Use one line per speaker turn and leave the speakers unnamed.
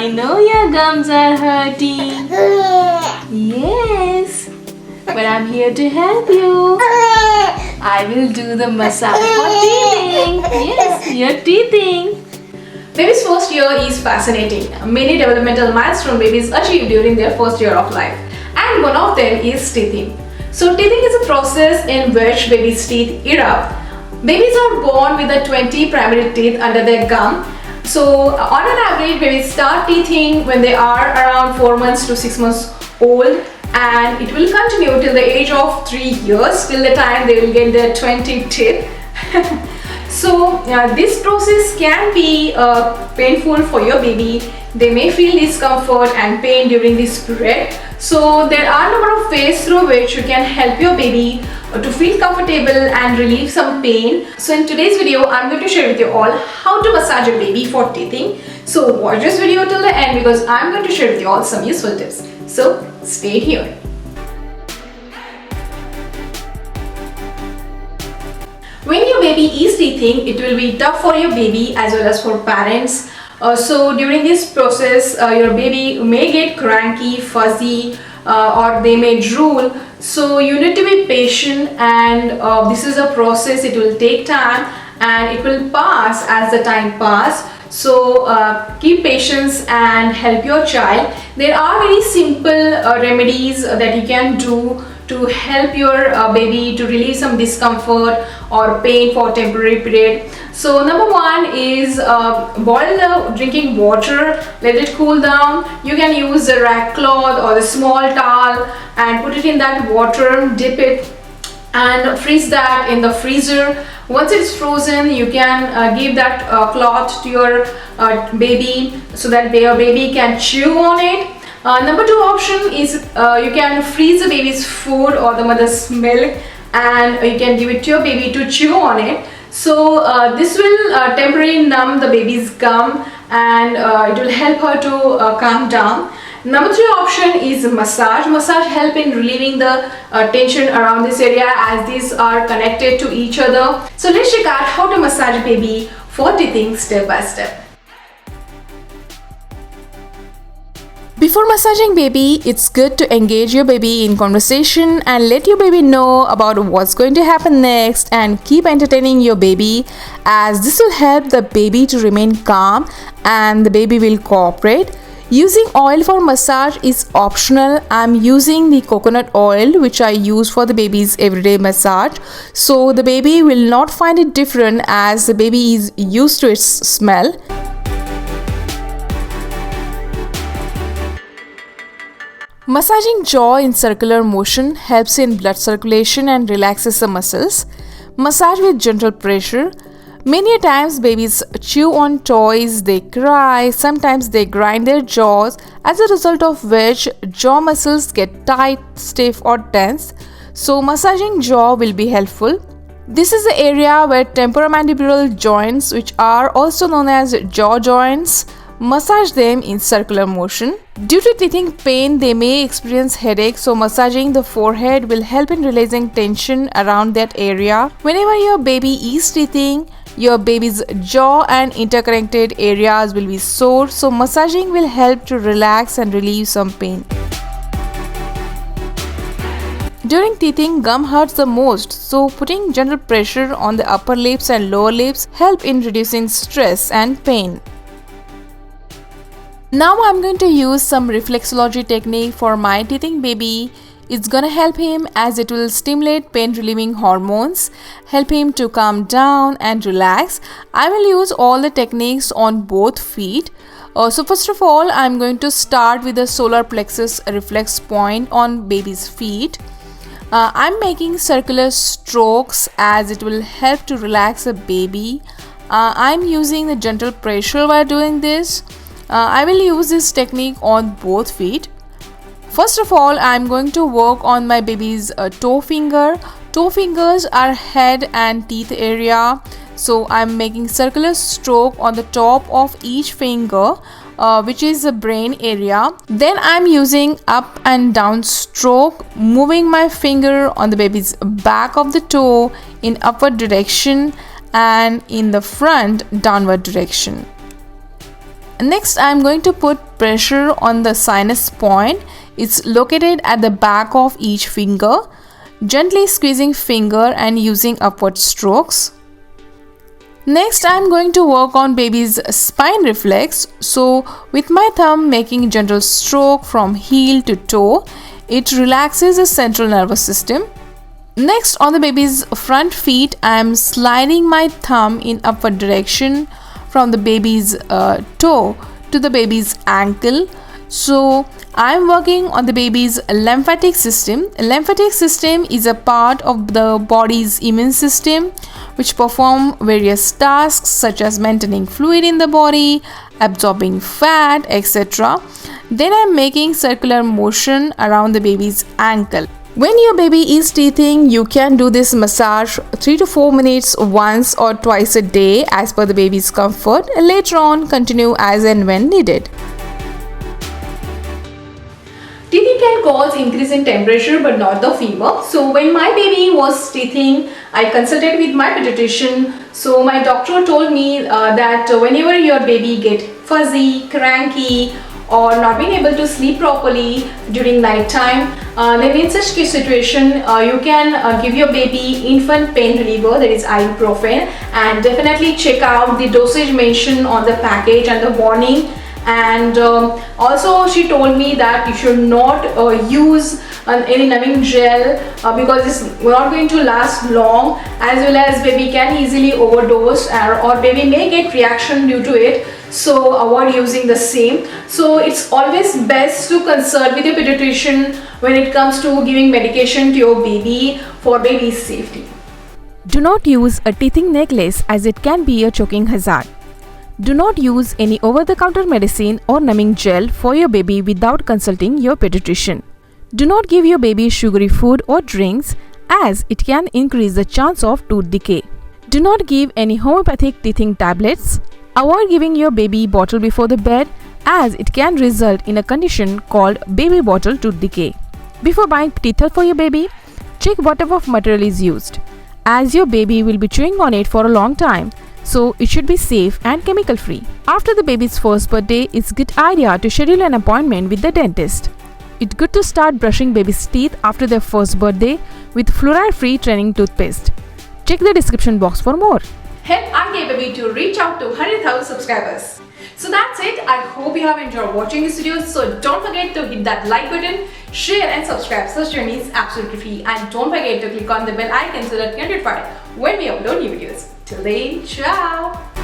I know your gums are hurting. Yes, but I'm here to help you. I will do the massage for teething. Yes, you're teething. Baby's first year is fascinating. Many developmental milestones babies achieve during their first year of life, and one of them is teething. So teething is a process in which baby's teeth erupt. Babies are born with the 20 primary teeth under their gum. So on an average, babies start teething when they are around 4 months to 6 months old, and it will continue till the age of 3 years, till the time they will get their 20 teeth. So this process can be painful for your baby. They may feel discomfort and pain during this period. So there are a number of ways through which you can help your baby to feel comfortable and relieve some pain. So in today's video, I'm going to share with you all how to massage your baby for teething. So watch this video till the end because I'm going to share with you all some useful tips. So stay here. When your baby is teething, it will be tough for your baby as well as for parents. So during this process, your baby may get cranky, fuzzy, or they may drool. So you need to be patient, and this is a process. It will take time and it will pass as the time passes. So keep patience and help your child. There are very simple remedies that you can do to help your baby to relieve some discomfort or pain for temporary period. So number one is boil the drinking water, let it cool down. You can use the rag cloth or the small towel and put it in that water, dip it and freeze that in the freezer. Once it's frozen, you can give that cloth to your baby so that your baby can chew on it. Number two option is you can freeze the baby's food or the mother's milk, and you can give it to your baby to chew on it. So this will temporarily numb the baby's gum, and it will help her to calm down. Number three option is massage. Massage help in relieving the tension around this area as these are connected to each other. So let's check out how to massage baby for teething step by step. Before massaging baby, it's good to engage your baby in conversation and let your baby know about what's going to happen next, and keep entertaining your baby as this will help the baby to remain calm and the baby will cooperate. Using oil for massage is optional. I'm using the coconut oil which I use for the baby's everyday massage. So the baby will not find it different as the baby is used to its smell. Massaging jaw in circular motion helps in blood circulation and relaxes the muscles. Massage with gentle pressure. Many times babies chew on toys, they cry, sometimes they grind their jaws, as a result of which jaw muscles get tight, stiff or tense. So massaging jaw will be helpful. This is the area where temporomandibular joints, which are also known as jaw joints, massage them in circular motion. Due to teething pain, they may experience headache, so massaging the forehead will help in releasing tension around that area. Whenever your baby is teething, your baby's jaw and interconnected areas will be sore, so massaging will help to relax and relieve some pain. During teething, gum hurts the most, so putting gentle pressure on the upper lips and lower lips help in reducing stress and pain. Now I'm going to use some reflexology technique for my teething baby. It's gonna help him as it will stimulate pain relieving hormones, help him to calm down and relax. I will use all the techniques on both feet. So first of all, I'm going to start with the solar plexus reflex point on baby's feet. I'm making circular strokes as it will help to relax a baby. I'm using the gentle pressure while doing this. I will use this technique on both feet. First of all, I'm going to work on my baby's toe finger. Toe fingers are head and teeth area. So I'm making circular stroke on the top of each finger, which is the brain area. Then I'm using up and down stroke, moving my finger on the baby's back of the toe in upward direction and in the front downward direction.
Next, I am going to put pressure on the sinus point. It's located at the back of each finger. Gently squeezing finger and using upward strokes. Next, I am going to work on baby's spine reflex. So, with my thumb making gentle stroke from heel to toe, it relaxes the central nervous system. Next, on the baby's front feet, I am sliding my thumb in upward direction from the baby's toe to the baby's ankle. So, I am working on the baby's lymphatic system. Lymphatic system is a part of the body's immune system which perform various tasks such as maintaining fluid in the body, absorbing fat, etc. Then I am making circular motion around the baby's ankle. When your baby is teething, you can do this massage 3 to 4 minutes once or twice a day as per the baby's comfort. Later on, continue as and when needed.
Teething can cause increase in temperature but not the fever. So when my baby was teething, I consulted with my pediatrician. So my doctor told me that whenever your baby get fuzzy, cranky, or not being able to sleep properly during night time, then in such case situation you can give your baby infant pain reliever, that is ibuprofen, and definitely check out the dosage mentioned on the package and the warning. And also she told me that you should not use any numbing gel because it's not going to last long, as well as baby can easily overdose or baby may get reaction due to it. So avoid using the same. So it's always best to consult with your pediatrician when it comes to giving medication to your baby for baby's safety.
Do not use a teething necklace as it can be a choking hazard. Do not use any over-the-counter medicine or numbing gel for your baby without consulting your pediatrician. Do not give your baby sugary food or drinks as it can increase the chance of tooth decay. Do not give any homeopathic teething tablets. Avoid giving your baby bottle before the bed as it can result in a condition called baby bottle tooth decay. Before buying teeth for your baby, check what type of material is used, as your baby will be chewing on it for a long time. So it should be safe and chemical free. After the baby's first birthday, it's a good idea to schedule an appointment with the dentist. It's good to start brushing baby's teeth after their first birthday with fluoride free training toothpaste. Check the description box for more.
Help our baby to reach out to 100,000 subscribers. So that's it. I hope you have enjoyed watching this video. So don't forget to hit that like button, share and subscribe. Such journey is absolutely free. And don't forget to click on the bell icon so that you get notified when we upload new videos. Till then, ciao!